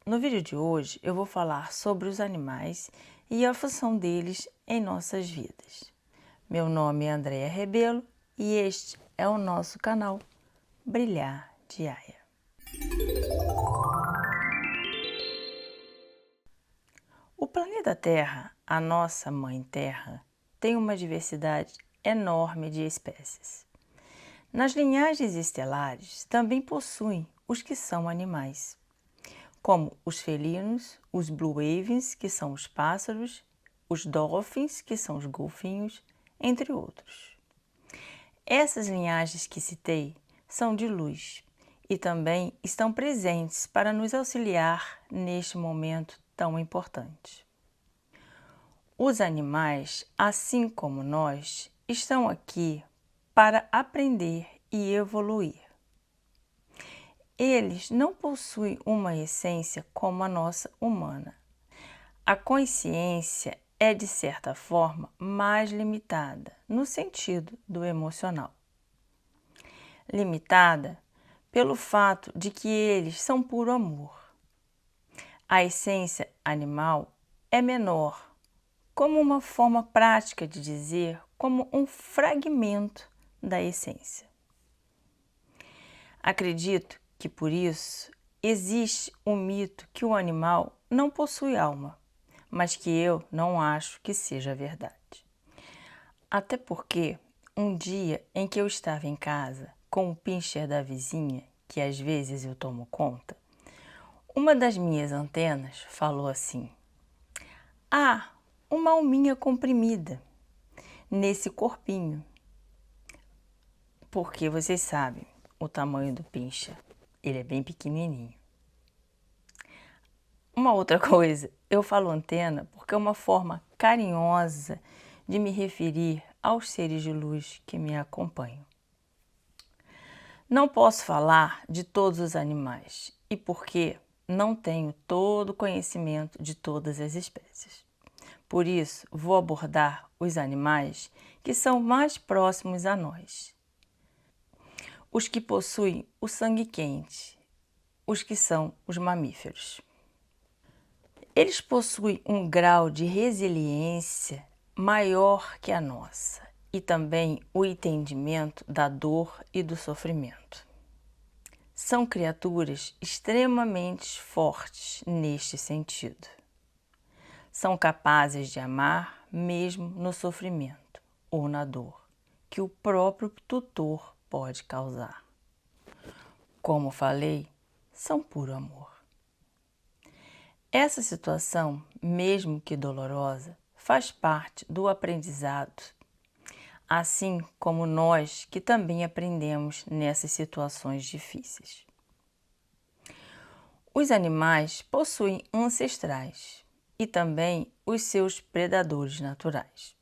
No vídeo de hoje eu vou falar sobre os animais e a função deles em nossas vidas. Meu nome é Andréia Rebelo e este é o nosso canal Brilhar Diária. O planeta Terra, a nossa Mãe Terra, tem uma diversidade enorme de espécies. Nas linhagens estelares também possuem os que são animais, como os felinos, os blue wavens, que são os pássaros, os dolphins, que são os golfinhos, entre outros. Essas linhagens que citei são de luz e também estão presentes para nos auxiliar neste momento tão importante. Os animais, assim como nós, estão aqui para aprender e evoluir. Eles não possuem uma essência como a nossa humana. A consciência é, de certa forma, mais limitada, no sentido do emocional. Limitada pelo fato de que eles são puro amor. A essência animal é menor, como uma forma prática de dizer, como um fragmento da essência. Acredito que por isso existe um mito que o animal não possui alma, mas que eu não acho que seja verdade. Até porque um dia em que eu estava em casa com o pincher da vizinha, que às vezes eu tomo conta, uma das minhas antenas falou assim: "Ah, uma alminha comprimida nesse corpinho." Porque vocês sabem o tamanho do pincher, ele é bem pequenininho. Uma outra coisa, eu falo antena porque é uma forma carinhosa de me referir aos seres de luz que me acompanham. Não posso falar de todos os animais e porque não tenho todo o conhecimento de todas as espécies. Por isso, vou abordar os animais que são mais próximos a nós. Os que possuem o sangue quente, os que são os mamíferos. Eles possuem um grau de resiliência maior que a nossa e também o entendimento da dor e do sofrimento. São criaturas extremamente fortes neste sentido. São capazes de amar mesmo no sofrimento ou na dor que o próprio tutor pode causar. Como falei, são puro amor. Essa situação, mesmo que dolorosa, faz parte do aprendizado, assim como nós que também aprendemos nessas situações difíceis. Os animais possuem ancestrais e também os seus predadores naturais.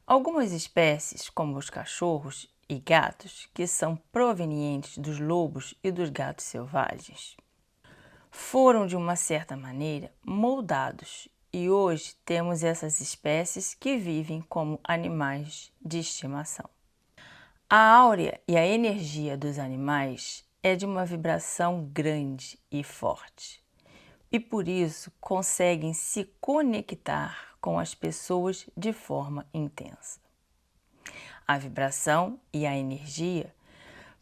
Algumas espécies, como os cachorros e gatos, que são provenientes dos lobos e dos gatos selvagens, foram, de uma certa maneira, moldados e hoje temos essas espécies que vivem como animais de estimação. A áurea e a energia dos animais é de uma vibração grande e forte e por isso conseguem se conectar com as pessoas de forma intensa. A vibração e a energia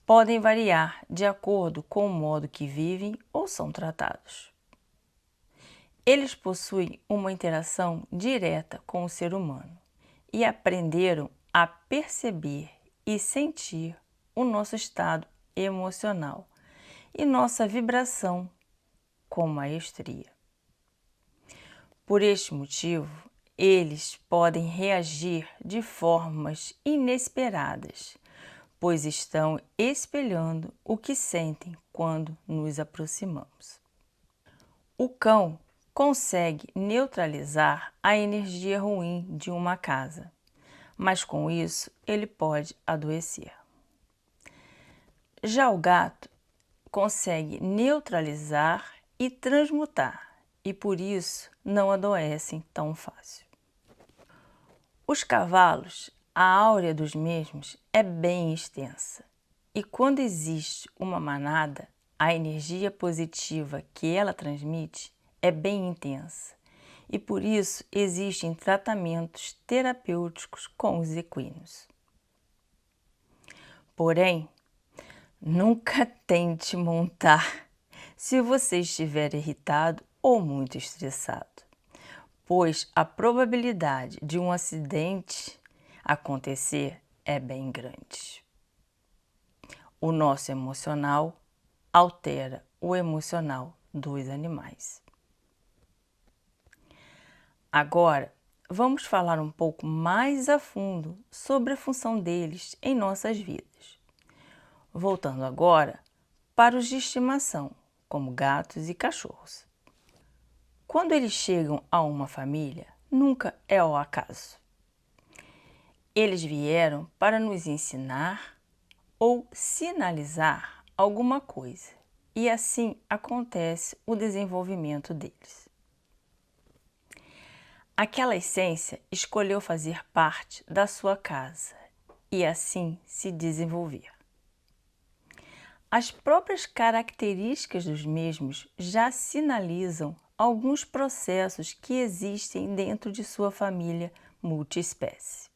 podem variar de acordo com o modo que vivem ou são tratados. Eles possuem uma interação direta com o ser humano e aprenderam a perceber e sentir o nosso estado emocional e nossa vibração com maestria. Por este motivo, eles podem reagir de formas inesperadas, pois estão espelhando o que sentem quando nos aproximamos. O cão consegue neutralizar a energia ruim de uma casa, mas com isso ele pode adoecer. Já o gato consegue neutralizar e transmutar, e por isso não adoecem tão fácil. Os cavalos, a áurea dos mesmos é bem extensa, e quando existe uma manada, A energia positiva que ela transmite é bem intensa e por isso existem tratamentos terapêuticos com os equinos. Porém, nunca tente montar se você estiver irritado ou muito estressado, pois a probabilidade de um acidente acontecer é bem grande. O nosso emocional altera o emocional dos animais. Agora, vamos falar um pouco mais a fundo sobre a função deles em nossas vidas. Voltando agora para os de estimação, como gatos e cachorros. Quando eles chegam a uma família, nunca é ao acaso. Eles vieram para nos ensinar ou sinalizar alguma coisa, e assim acontece o desenvolvimento deles. Aquela essência escolheu fazer parte da sua casa e assim se desenvolver. As próprias características dos mesmos já sinalizam alguns processos que existem dentro de sua família multiespécie.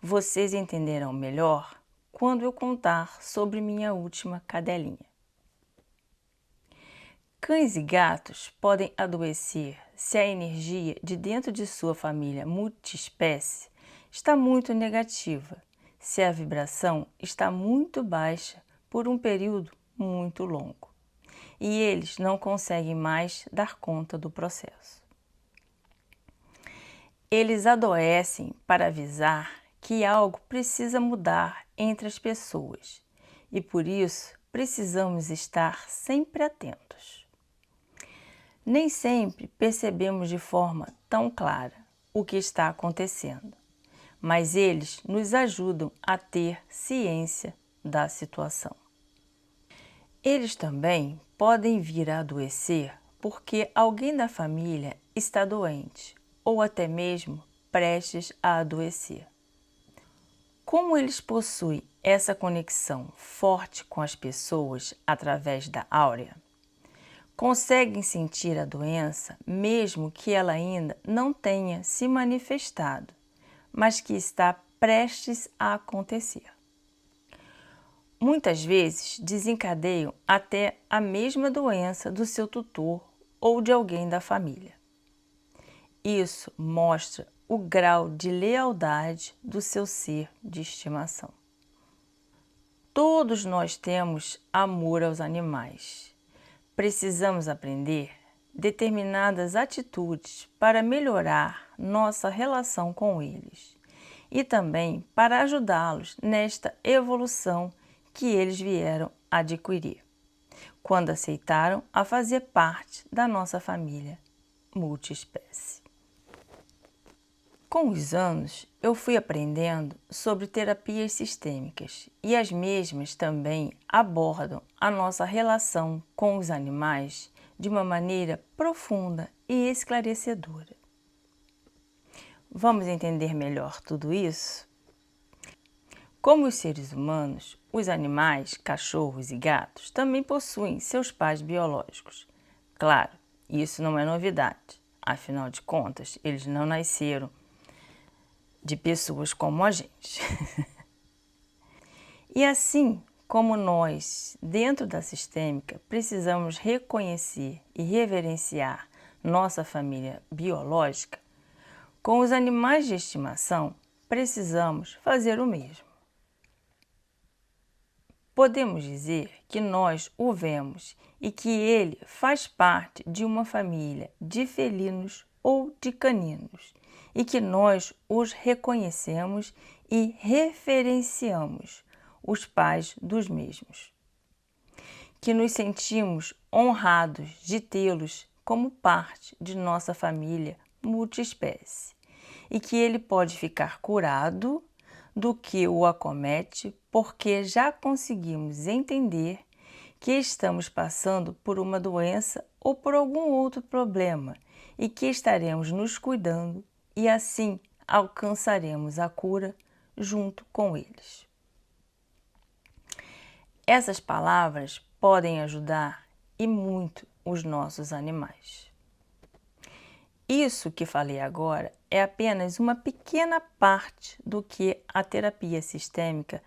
Vocês entenderão melhor quando eu contar sobre minha última cadelinha. Cães e gatos podem adoecer se a energia de dentro de sua família multiespécie está muito negativa, se a vibração está muito baixa por um período muito longo e eles não conseguem mais dar conta do processo. Eles adoecem para avisar que algo precisa mudar entre as pessoas e por isso precisamos estar sempre atentos. Nem sempre percebemos de forma tão clara o que está acontecendo, mas eles nos ajudam a ter ciência da situação. Eles também podem vir a adoecer porque alguém da família está doente ou até mesmo prestes a adoecer. Como eles possuem essa conexão forte com as pessoas através da áurea, conseguem sentir a doença mesmo que ela ainda não tenha se manifestado, mas que está prestes a acontecer. Muitas vezes desencadeiam até a mesma doença do seu tutor ou de alguém da família. Isso mostra o grau de lealdade do seu ser de estimação. Todos nós temos amor aos animais. Precisamos aprender determinadas atitudes para melhorar nossa relação com eles e também para ajudá-los nesta evolução que eles vieram adquirir, quando aceitaram a fazer parte da nossa família multiespécie. Com os anos, eu fui aprendendo sobre terapias sistêmicas e as mesmas também abordam a nossa relação com os animais de uma maneira profunda e esclarecedora. Vamos entender melhor tudo isso? Como os seres humanos, os animais, cachorros e gatos também possuem seus pais biológicos. Claro, isso não é novidade, afinal de contas, eles não nasceram de pessoas como a gente. E assim como nós, dentro da sistêmica, precisamos reconhecer e reverenciar nossa família biológica, com os animais de estimação, precisamos fazer o mesmo. Podemos dizer que nós o vemos e que ele faz parte de uma família de felinos ou de caninos e que nós os reconhecemos e referenciamos, os pais dos mesmos. Que nos sentimos honrados de tê-los como parte de nossa família multiespécie e que ele pode ficar curado do que o acomete porque já conseguimos entender que estamos passando por uma doença ou por algum outro problema e que estaremos nos cuidando e assim alcançaremos a cura junto com eles. Essas palavras podem ajudar e muito os nossos animais. Isso que falei agora é apenas uma pequena parte do que a terapia sistêmica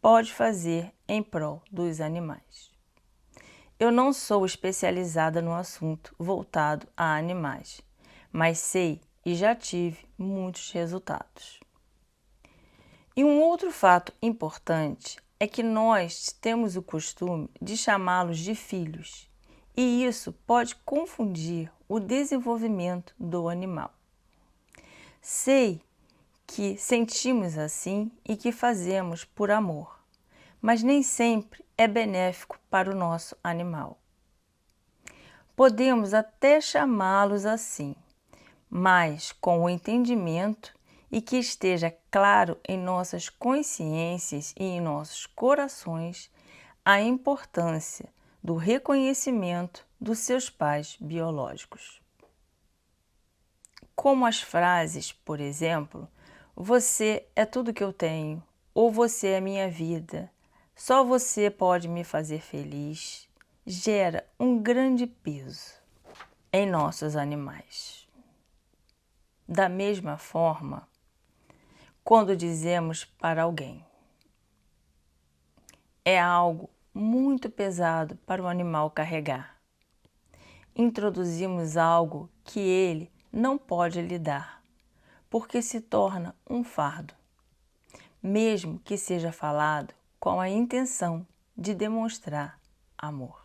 pode fazer em prol dos animais. Eu não sou especializada no assunto voltado a animais, mas sei e já tive muitos resultados. E um outro fato importante é que nós temos o costume de chamá-los de filhos, e isso pode confundir o desenvolvimento do animal. Sei que sentimos assim e que fazemos por amor, mas nem sempre é benéfico para o nosso animal. Podemos até chamá-los assim, mas com o entendimento e que esteja claro em nossas consciências e em nossos corações a importância do reconhecimento dos seus pais biológicos. Como as frases, por exemplo, "Você é tudo que eu tenho", ou "Você é minha vida", "Só você pode me fazer feliz", gera um grande peso em nossos animais. Da mesma forma, quando dizemos para alguém, é algo muito pesado para o animal carregar. Introduzimos algo que ele não pode lidar, porque se torna um fardo, mesmo que seja falado com a intenção de demonstrar amor.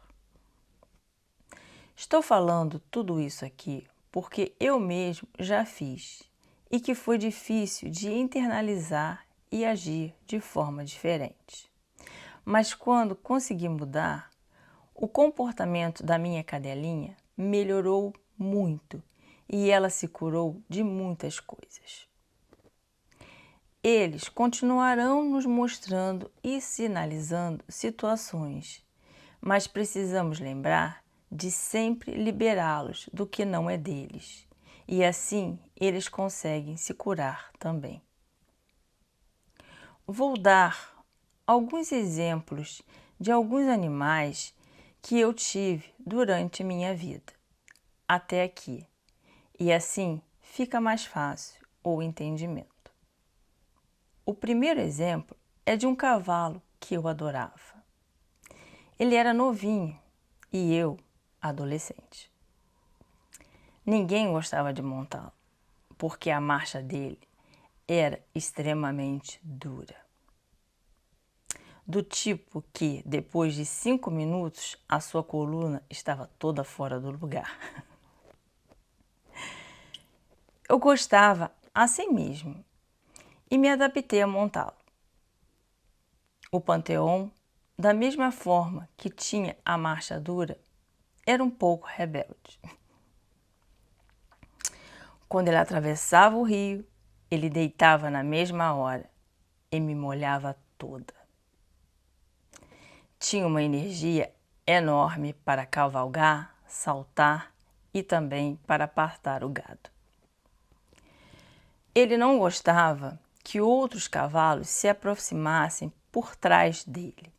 Estou falando tudo isso aqui porque eu mesmo já fiz e que foi difícil de internalizar e agir de forma diferente. Mas quando consegui mudar, o comportamento da minha cadelinha melhorou muito e ela se curou de muitas coisas. Eles continuarão nos mostrando e sinalizando situações, mas precisamos lembrar de sempre liberá-los do que não é deles, e assim eles conseguem se curar também. Vou dar alguns exemplos de alguns animais que eu tive durante minha vida, até aqui, e assim fica mais fácil o entendimento. O primeiro exemplo é de um cavalo que eu adorava. Ele era novinho e eu, adolescente. Ninguém gostava de montá-lo, porque a marcha dele era extremamente dura. Do tipo que, depois de 5 minutos, a sua coluna estava toda fora do lugar. Eu gostava assim mesmo e me adaptei a montá-lo. O Panteão, da mesma forma que tinha a marcha dura, era um pouco rebelde. Quando ele atravessava o rio, ele deitava na mesma hora e me molhava toda. Tinha uma energia enorme para cavalgar, saltar e também para apartar o gado. Ele não gostava que outros cavalos se aproximassem por trás dele.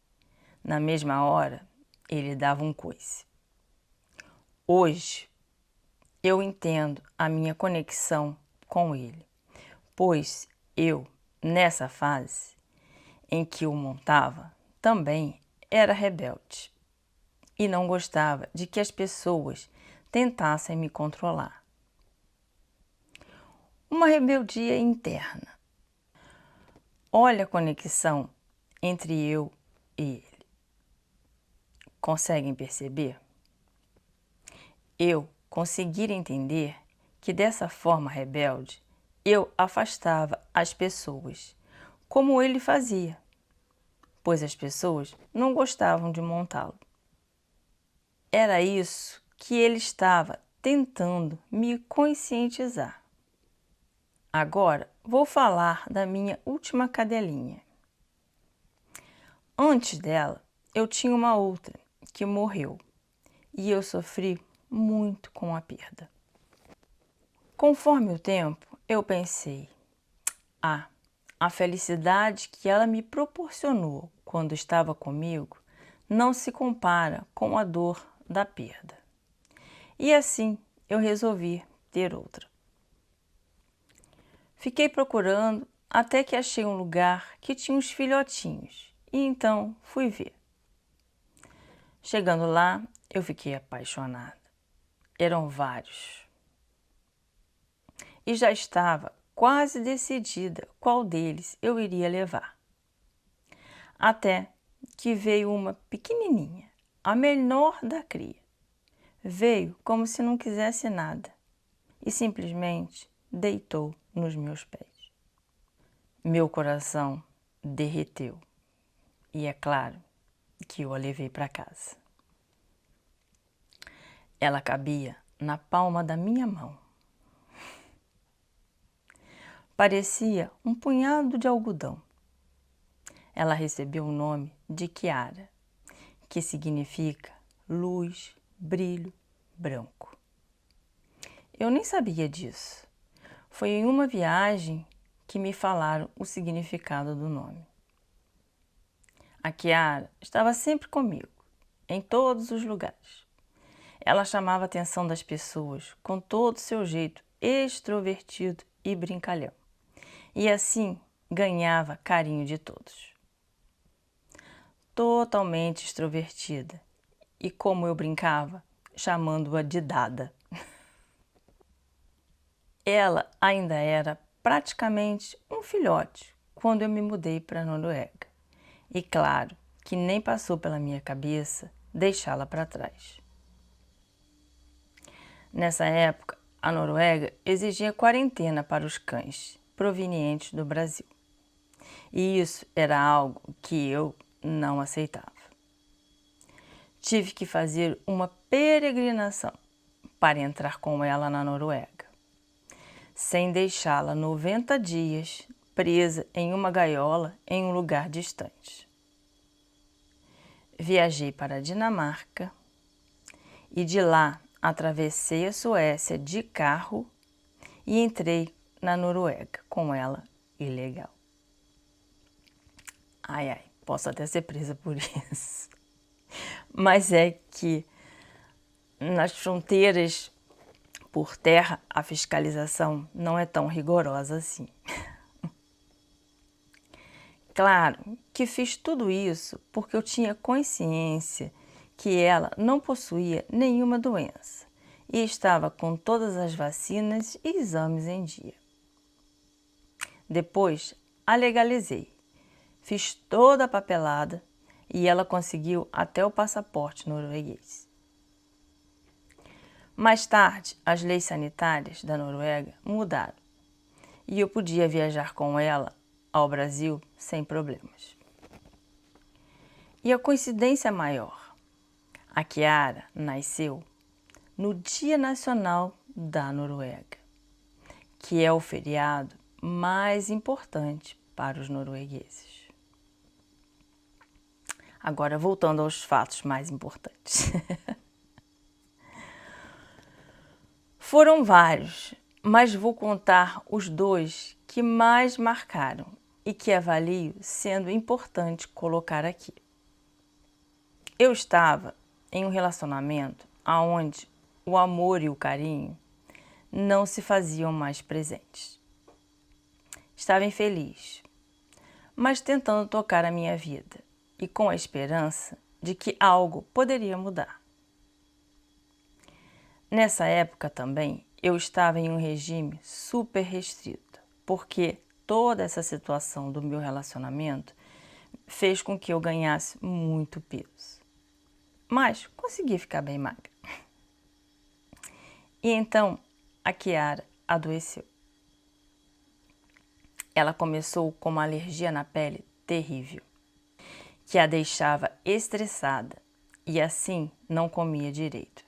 Na mesma hora, ele dava um coice. Hoje, eu entendo a minha conexão com ele, pois eu, nessa fase em que o montava, também era rebelde e não gostava de que as pessoas tentassem me controlar. Uma rebeldia interna. Olha a conexão entre eu e ele. Conseguem perceber? Eu conseguir entender que dessa forma rebelde eu afastava as pessoas, como ele fazia, pois as pessoas não gostavam de montá-lo. Era isso que ele estava tentando me conscientizar. Agora vou falar da minha última cadelinha. Antes dela, eu tinha uma outra que morreu e eu sofri muito com a perda. Conforme o tempo, eu pensei, a felicidade que ela me proporcionou quando estava comigo não se compara com a dor da perda. E assim eu resolvi ter outra. Fiquei procurando até que achei um lugar que tinha uns filhotinhos e então fui ver. Chegando lá, eu fiquei apaixonada. Eram vários. E já estava quase decidida qual deles eu iria levar. Até que veio uma pequenininha, a menor da cria. Veio como se não quisesse nada e simplesmente deitou nos meus pés. Meu coração derreteu e é claro que eu a levei para casa. Ela cabia na palma da minha mão. Parecia um punhado de algodão. Ela recebeu o nome de Kiara, que significa luz, brilho, branco. Eu nem sabia disso. Foi em uma viagem que me falaram o significado do nome. A Kiara estava sempre comigo, em todos os lugares. Ela chamava a atenção das pessoas com todo o seu jeito extrovertido e brincalhão. E assim ganhava carinho de todos. Totalmente extrovertida. E como eu brincava, chamando-a de Dada. Ela ainda era praticamente um filhote quando eu me mudei para a Noruega. E claro que nem passou pela minha cabeça deixá-la para trás. Nessa época, a Noruega exigia quarentena para os cães provenientes do Brasil. E isso era algo que eu não aceitava. Tive que fazer uma peregrinação para entrar com ela na Noruega, sem deixá-la 90 dias presa em uma gaiola em um lugar distante. Viajei para a Dinamarca e de lá atravessei a Suécia de carro e entrei na Noruega com ela ilegal. Ai, ai, posso até ser presa por isso. Mas é que nas fronteiras por terra a fiscalização não é tão rigorosa assim. Claro que fiz tudo isso porque eu tinha consciência que ela não possuía nenhuma doença e estava com todas as vacinas e exames em dia. Depois a legalizei, fiz toda a papelada e ela conseguiu até o passaporte norueguês. Mais tarde, as leis sanitárias da Noruega mudaram e eu podia viajar com ela ao Brasil sem problemas. E a coincidência maior, a Kiara nasceu no Dia Nacional da Noruega, que é o feriado mais importante para os noruegueses. Agora, voltando aos fatos mais importantes. Foram vários, mas vou contar os dois que mais marcaram e que avalio sendo importante colocar aqui. Eu estava em um relacionamento onde o amor e o carinho não se faziam mais presentes. Estava infeliz, mas tentando tocar a minha vida e com a esperança de que algo poderia mudar. Nessa época também eu estava em um regime super restrito, porque toda essa situação do meu relacionamento fez com que eu ganhasse muito peso. Mas consegui ficar bem magra. E então a Kiara adoeceu. Ela começou com uma alergia na pele terrível, que a deixava estressada e assim não comia direito.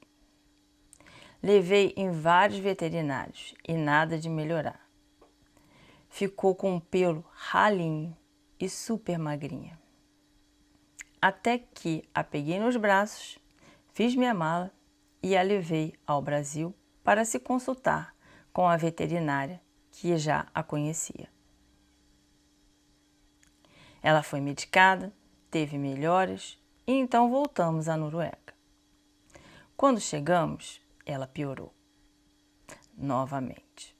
Levei em vários veterinários e nada de melhorar. Ficou com um pelo ralinho e super magrinha. Até que a peguei nos braços, fiz minha mala e a levei ao Brasil para se consultar com a veterinária que já a conhecia. Ela foi medicada, teve melhoras e então voltamos à Noruega. Quando chegamos, ela piorou novamente.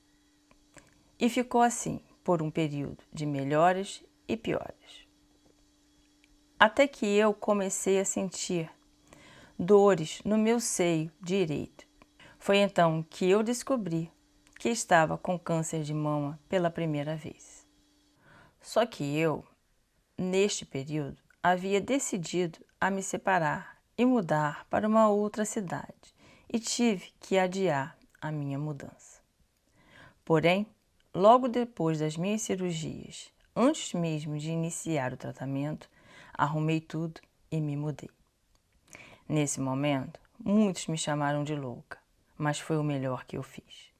E ficou assim por um período de melhores e piores. Até que eu comecei a sentir dores no meu seio direito. Foi então que eu descobri que estava com câncer de mama pela primeira vez. Só que eu, neste período, havia decidido a me separar e mudar para uma outra cidade e tive que adiar a minha mudança. Porém, logo depois das minhas cirurgias, antes mesmo de iniciar o tratamento, arrumei tudo e me mudei. Nesse momento, muitos me chamaram de louca, mas foi o melhor que eu fiz.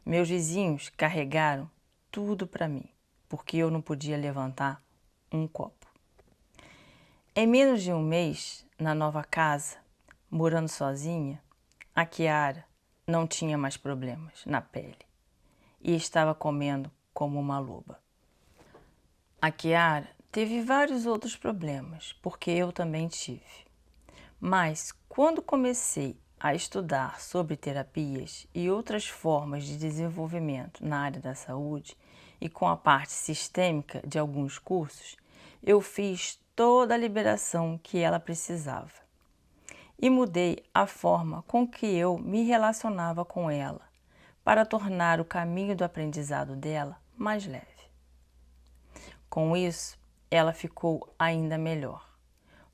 Meus vizinhos carregaram tudo para mim, porque eu não podia levantar um copo. Em menos de um mês, na nova casa, morando sozinha, a Kiara não tinha mais problemas na pele e estava comendo como uma loba. A Kiara teve vários outros problemas, porque eu também tive. Mas quando comecei a estudar sobre terapias e outras formas de desenvolvimento na área da saúde e com a parte sistêmica de alguns cursos, eu fiz toda a liberação que ela precisava e mudei a forma com que eu me relacionava com ela para tornar o caminho do aprendizado dela mais leve. Com isso, ela ficou ainda melhor,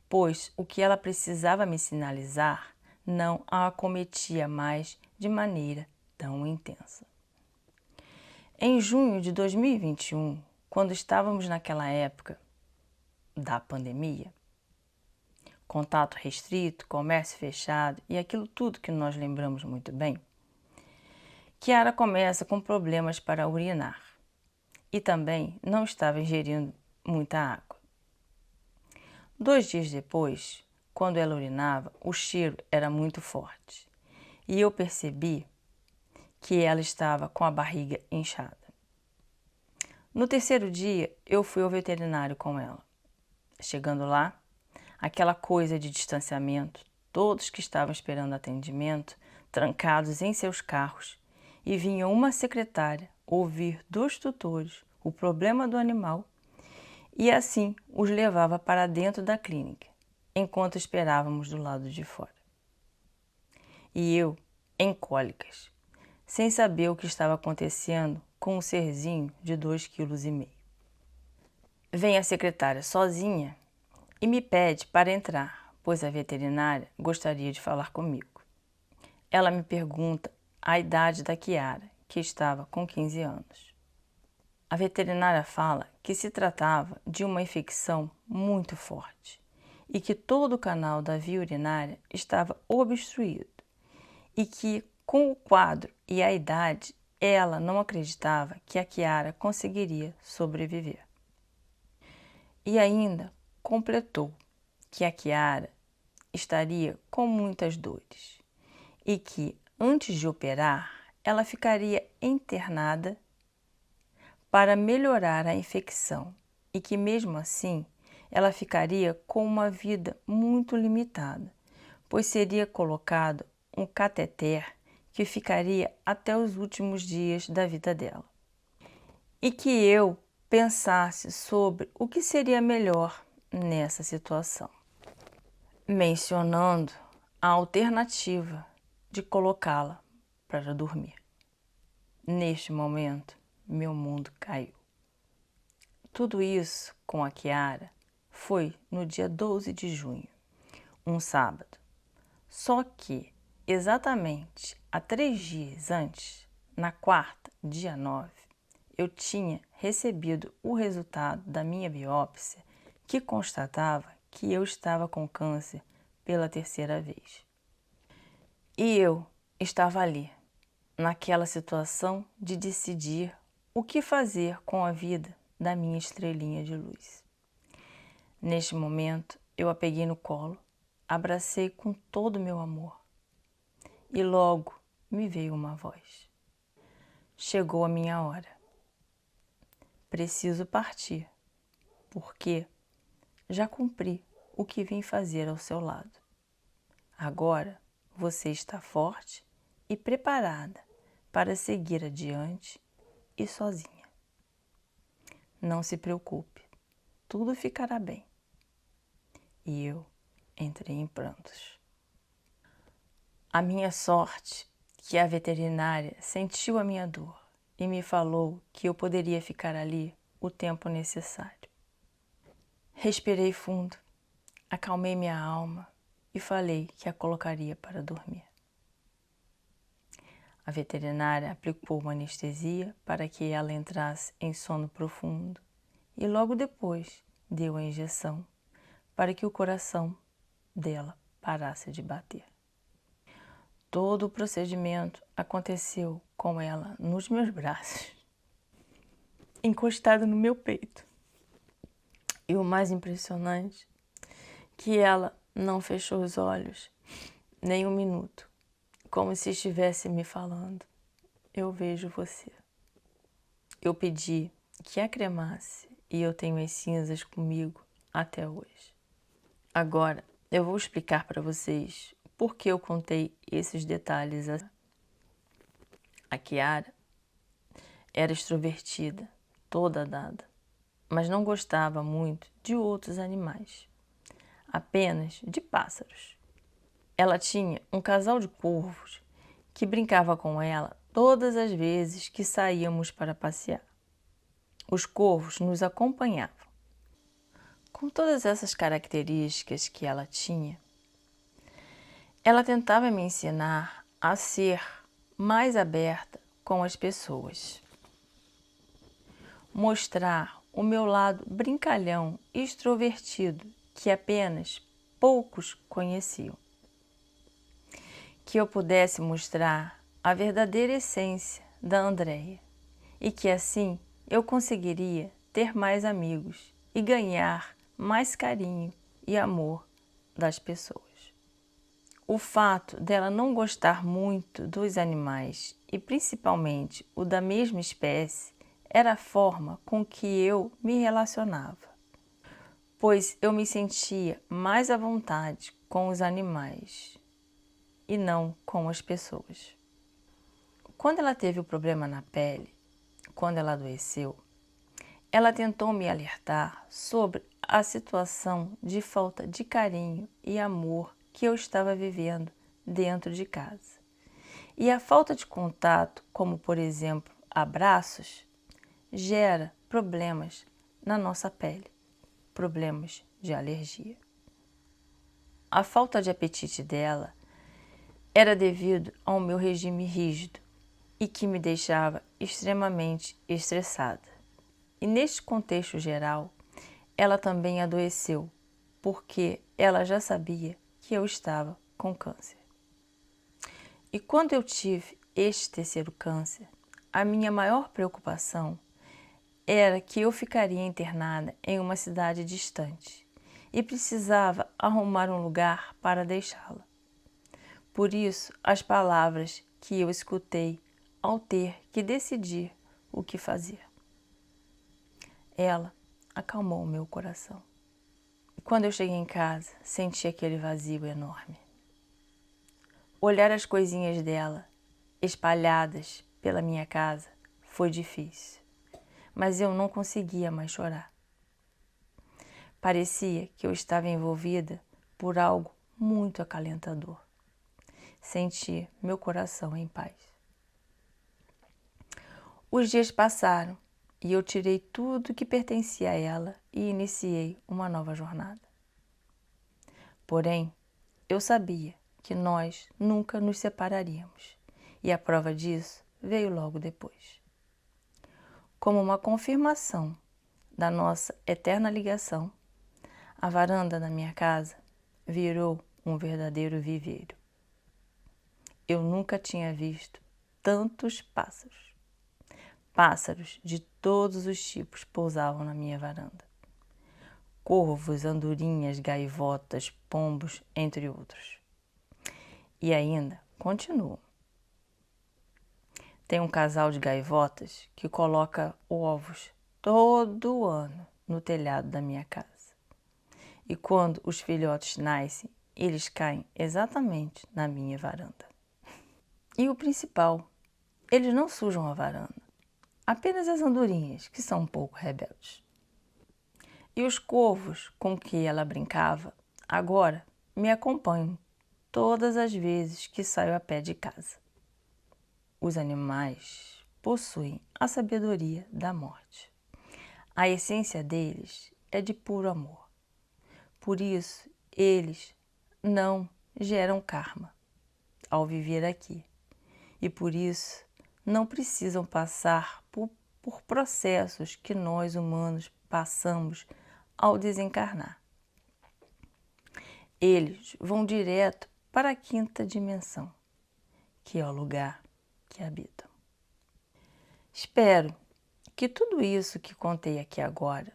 pois o que ela precisava me sinalizar não a acometia mais de maneira tão intensa. Em junho de 2021, quando estávamos naquela época da pandemia, contato restrito, comércio fechado e aquilo tudo que nós lembramos muito bem, Kiara começa com problemas para urinar e também não estava ingerindo muita água. 2 dias depois, quando ela urinava, o cheiro era muito forte e eu percebi que ela estava com a barriga inchada. No terceiro dia, eu fui ao veterinário com ela. Chegando lá, aquela coisa de distanciamento, todos que estavam esperando atendimento, trancados em seus carros, e vinha uma secretária ouvir dos tutores o problema do animal e assim os levava para dentro da clínica, enquanto esperávamos do lado de fora. E eu, em cólicas, sem saber o que estava acontecendo com um serzinho de 2,5 kg. Vem a secretária sozinha e me pede para entrar, pois a veterinária gostaria de falar comigo. Ela me pergunta a idade da Kiara, que estava com 15 anos. A veterinária fala que se tratava de uma infecção muito forte e que todo o canal da via urinária estava obstruído e que, com o quadro e a idade, ela não acreditava que a Kiara conseguiria sobreviver. E ainda completou que a Kiara estaria com muitas dores e que, antes de operar, ela ficaria internada para melhorar a infecção e que, mesmo assim, ela ficaria com uma vida muito limitada, pois seria colocado um cateter que ficaria até os últimos dias da vida dela. E que eu pensasse sobre o que seria melhor nessa situação, mencionando a alternativa de colocá-la para dormir. Neste momento, meu mundo caiu. Tudo isso com a Kiara foi no dia 12 de junho, um sábado. Só que, exatamente há 3 dias antes, na quarta, dia 9, eu tinha recebido o resultado da minha biópsia que constatava que eu estava com câncer pela 3ª vez. E eu estava ali, naquela situação de decidir o que fazer com a vida da minha estrelinha de luz. Neste momento, eu a peguei no colo, abracei com todo o meu amor e logo me veio uma voz. Chegou a minha hora. Preciso partir, porque já cumpri o que vim fazer ao seu lado. Agora você está forte e preparada para seguir adiante e sozinha. Não se preocupe, tudo ficará bem. E eu entrei em prantos. A minha sorte que a veterinária sentiu a minha dor e me falou que eu poderia ficar ali o tempo necessário. Respirei fundo, acalmei minha alma e falei que a colocaria para dormir. A veterinária aplicou uma anestesia para que ela entrasse em sono profundo e logo depois deu a injeção para que o coração dela parasse de bater. Todo o procedimento aconteceu com ela nos meus braços, encostada no meu peito. E o mais impressionante, que ela não fechou os olhos nem um minuto, como se estivesse me falando: eu vejo você. Eu pedi que a cremasse e eu tenho as cinzas comigo até hoje. Agora eu vou explicar para vocês por que eu contei esses detalhes. A Kiara era extrovertida, toda dada, mas não gostava muito de outros animais, apenas de pássaros. Ela tinha um casal de corvos que brincava com ela todas as vezes que saíamos para passear. Os corvos nos acompanhavam. Com todas essas características que ela tinha, ela tentava me ensinar a ser mais aberta com as pessoas. Mostrar o meu lado brincalhão e extrovertido que apenas poucos conheciam. Que eu pudesse mostrar a verdadeira essência da Andréia e que assim eu conseguiria ter mais amigos e ganhar mais carinho e amor das pessoas. O fato dela não gostar muito dos animais e principalmente o da mesma espécie era a forma com que eu me relacionava, pois eu me sentia mais à vontade com os animais e não com as pessoas. Quando ela teve o problema na pele, quando ela adoeceu, ela tentou me alertar sobre a situação de falta de carinho e amor que eu estava vivendo dentro de casa. E a falta de contato, como por exemplo abraços, gera problemas na nossa pele, problemas de alergia. A falta de apetite dela era devido ao meu regime rígido e que me deixava extremamente estressada. E neste contexto geral, ela também adoeceu, porque ela já sabia que eu estava com câncer. E quando eu tive este terceiro câncer, a minha maior preocupação era que eu ficaria internada em uma cidade distante e precisava arrumar um lugar para deixá-la. Por isso, as palavras que eu escutei ao ter que decidir o que fazer. Ela acalmou o meu coração. Quando eu cheguei em casa, senti aquele vazio enorme. Olhar as coisinhas dela espalhadas pela minha casa foi difícil, mas eu não conseguia mais chorar. Parecia que eu estava envolvida por algo muito acalentador. Senti meu coração em paz. Os dias passaram e eu tirei tudo que pertencia a ela e iniciei uma nova jornada. Porém, eu sabia que nós nunca nos separaríamos e a prova disso veio logo depois. Como uma confirmação da nossa eterna ligação, a varanda da minha casa virou um verdadeiro viveiro. Eu nunca tinha visto tantos pássaros. Pássaros de todos os tipos pousavam na minha varanda. Corvos, andorinhas, gaivotas, pombos, entre outros. E ainda continuam. Tem um casal de gaivotas que coloca ovos todo ano no telhado da minha casa. E quando os filhotes nascem, eles caem exatamente na minha varanda. E o principal, eles não sujam a varanda, apenas as andorinhas, que são um pouco rebeldes. E os corvos com que ela brincava, agora me acompanham todas as vezes que saio a pé de casa. Os animais possuem a sabedoria da morte. A essência deles é de puro amor. Por isso, eles não geram karma ao viver aqui. E por isso, não precisam passar por processos que nós humanos passamos ao desencarnar. Eles vão direto para a quinta dimensão, que é o lugar que habitam. Espero que tudo isso que contei aqui agora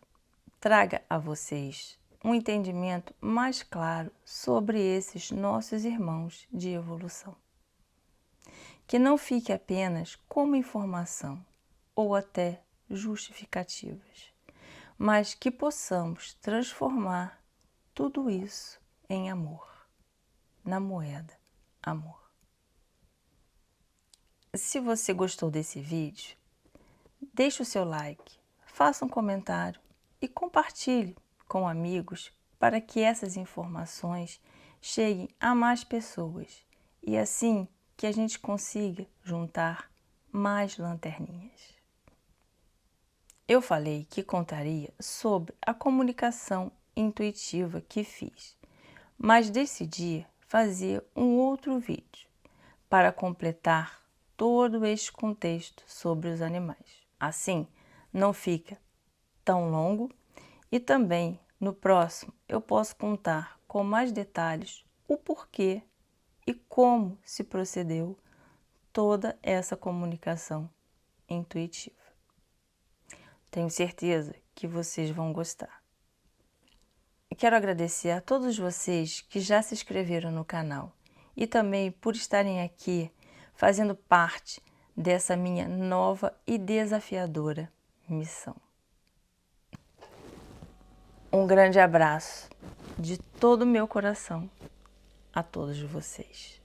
traga a vocês um entendimento mais claro sobre esses nossos irmãos de evolução. Que não fique apenas como informação ou até justificativas, mas que possamos transformar tudo isso em amor, na moeda amor. Se você gostou desse vídeo, deixe o seu like, faça um comentário e compartilhe com amigos para que essas informações cheguem a mais pessoas e assim que a gente consiga juntar mais lanterninhas. Eu falei que contaria sobre a comunicação intuitiva que fiz, mas decidi fazer um outro vídeo para completar todo este contexto sobre os animais. Assim, não fica tão longo e também no próximo eu posso contar com mais detalhes o porquê e como se procedeu toda essa comunicação intuitiva. Tenho certeza que vocês vão gostar. Quero agradecer a todos vocês que já se inscreveram no canal e também por estarem aqui fazendo parte dessa minha nova e desafiadora missão. Um grande abraço de todo o meu coração a todos vocês.